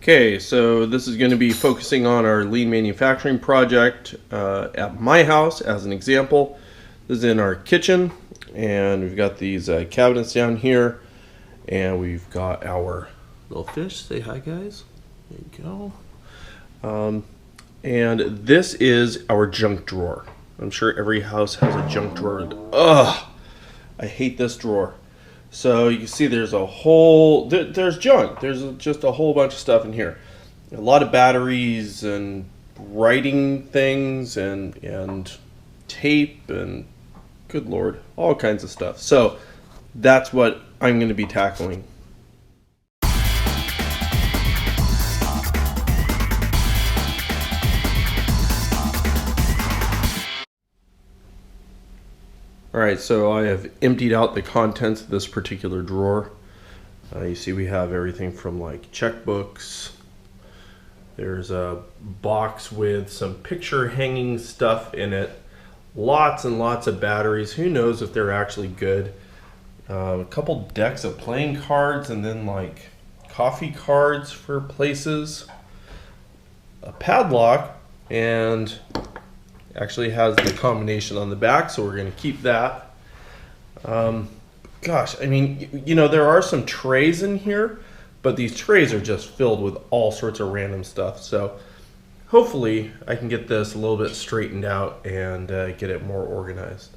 Okay, so this is going to be focusing on our lean manufacturing project at my house as an example. This is in our kitchen, and we've got these cabinets down here, and we've got our little fish. Say hi, guys. There you go. And this is our junk drawer. I'm sure every house has a junk drawer. Ugh, I hate this drawer. So you can see there's a whole, there's junk. There's just a whole bunch of stuff in here. A lot of batteries and writing things and tape and, good Lord, all kinds of stuff. So that's what I'm going to be tackling. Alright, so I have emptied out the contents of this particular drawer. You see we have everything from like checkbooks. There's a box with some picture hanging stuff in it. Lots and lots of batteries. Who knows if they're actually good. A couple decks of playing cards, and then like coffee cards for places. A padlock, and actually has the combination on the back, so we're going to keep that. Gosh, I mean, you know, there are some trays in here, but these trays are just filled with all sorts of random stuff. So hopefully I can get this a little bit straightened out and get it more organized.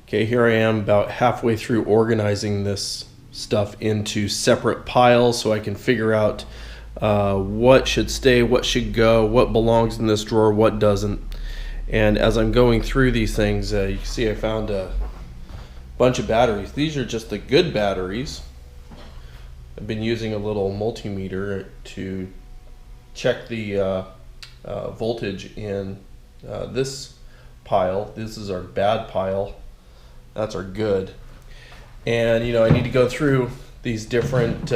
Okay, here I am about halfway through organizing this stuff into separate piles so I can figure out what should stay, what should go, what belongs in this drawer, what doesn't. And as I'm going through these things, you can see I found a bunch of batteries. These are just the good batteries. I've been using a little multimeter to check the voltage in this pile. This is our bad pile. That's our good. And you know, I need to go through these different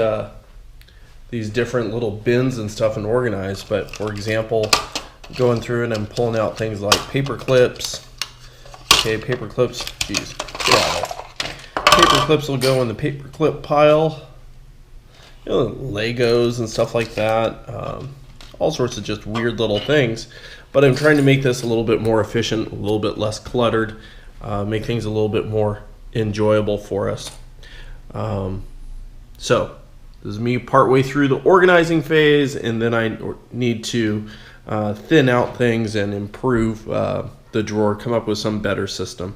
little bins and stuff and organize. But for example, going through and I'm pulling out things like paper clips. Okay, paper clips. Geez, get out of it. Paper clips will go in the paper clip pile. You know, Legos and stuff like that. All sorts of just weird little things. But I'm trying to make this a little bit more efficient, a little bit less cluttered. Make things a little bit more enjoyable for us. So this is me partway through the organizing phase, and then I need to thin out things and improve the drawer, come up with some better system.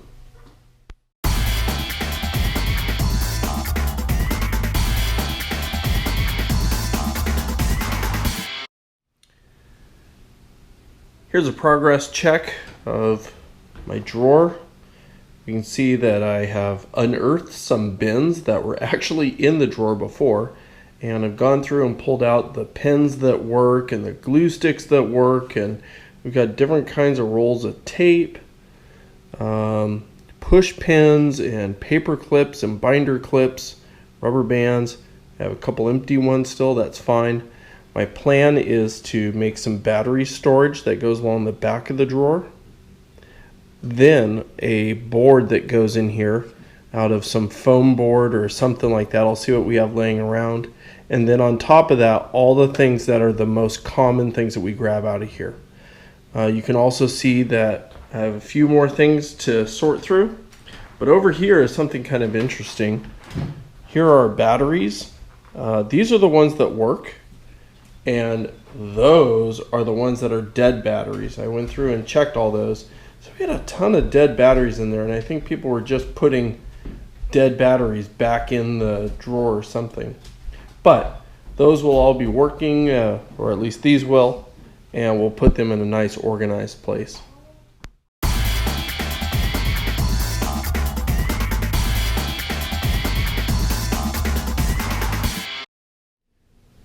Here's a progress check of my drawer. You can see that I have unearthed some bins that were actually in the drawer before, and I've gone through and pulled out the pens that work and the glue sticks that work, and we've got different kinds of rolls of tape, push pins and paper clips and binder clips, rubber bands. I have a couple empty ones still, that's fine. My plan is to make some battery storage that goes along the back of the drawer. Then a board that goes in here out of some foam board or something like that. I'll see what we have laying around. And then on top of that, all the things that are the most common things that we grab out of here. You can also see that I have a few more things to sort through. But over here is something kind of interesting. Here are our batteries. These are the ones that work, and those are the ones that are dead batteries. I went through and checked all those. So we had a ton of dead batteries in there, and I think people were just putting dead batteries back in the drawer or something. But those will all be working, or at least these will, and we'll put them in a nice organized place.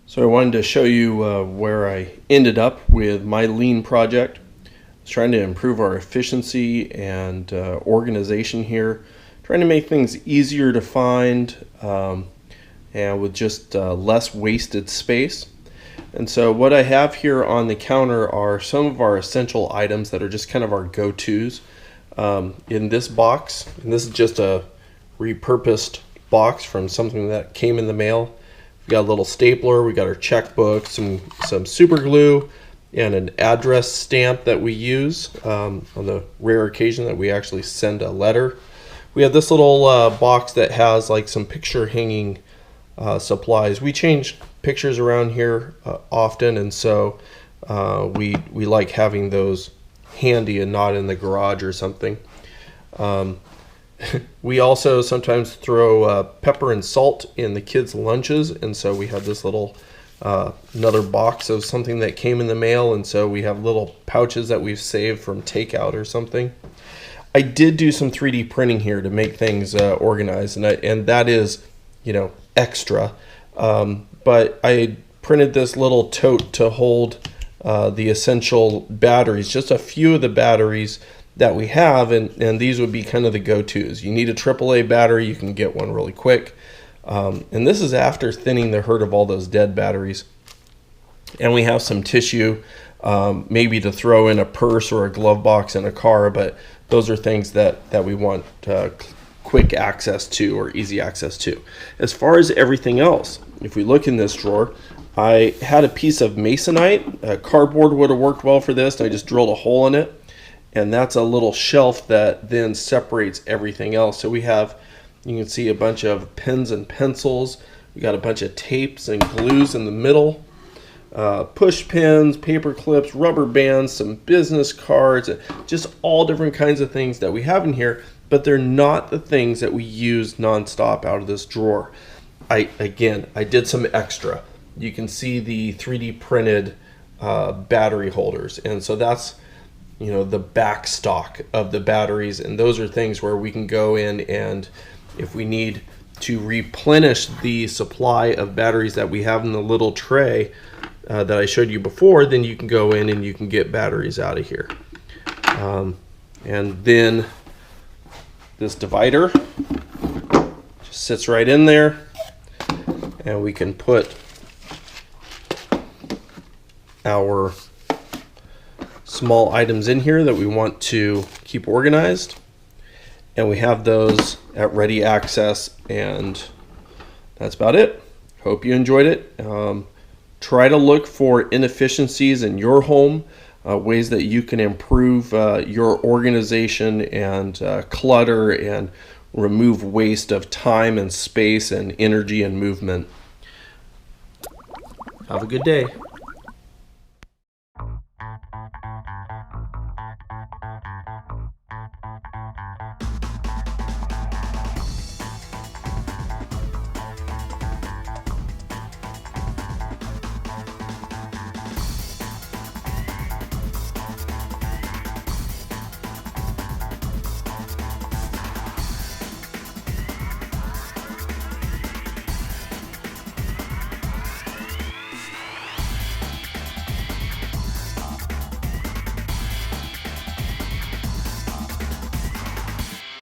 So I wanted to show you where I ended up with my lean project. I was trying to improve our efficiency and organization here, trying to make things easier to find and with just less wasted space. And so what I have here on the counter are some of our essential items that are just kind of our go-tos. In this box, and this is just a repurposed box from something that came in the mail. We got a little stapler, we got our checkbook, some super glue, and an address stamp that we use on the rare occasion that we actually send a letter. We have this little box that has like some picture hanging supplies. We change pictures around here often, and so we like having those handy and not in the garage or something. We also sometimes throw pepper and salt in the kids' lunches, and so we have this little another box of something that came in the mail, and so we have little pouches that we've saved from takeout or something. I did do some 3D printing here to make things organized, and that is, you know, extra. But I printed this little tote to hold the essential batteries, just a few of the batteries that we have, and these would be kind of the go-tos. You need a AAA battery, you can get one really quick. And this is after thinning the herd of all those dead batteries. And we have some tissue, maybe to throw in a purse or a glove box in a car, but those are things that we want quick access to or easy access to. As far as everything else, if we look in this drawer, I had a piece of masonite. Cardboard would have worked well for this. I just drilled a hole in it, and that's a little shelf that then separates everything else. So we have, you can see a bunch of pens and pencils. We got a bunch of tapes and glues in the middle, push pins, paper clips, rubber bands, some business cards, just all different kinds of things that we have in here, but they're not the things that we use nonstop out of this drawer. I did some extra. You can see the 3D printed battery holders, and so that's, you know, the back stock of the batteries, and those are things where we can go in, and if we need to replenish the supply of batteries that we have in the little tray that I showed you before, then you can go in and you can get batteries out of here. And then this divider just sits right in there, and we can put our small items in here that we want to keep organized, and we have those at ready access, and that's about it. Hope you enjoyed it. Try to look for inefficiencies in your home, ways that you can improve your organization and clutter and remove waste of time and space and energy and movement. Have a good day.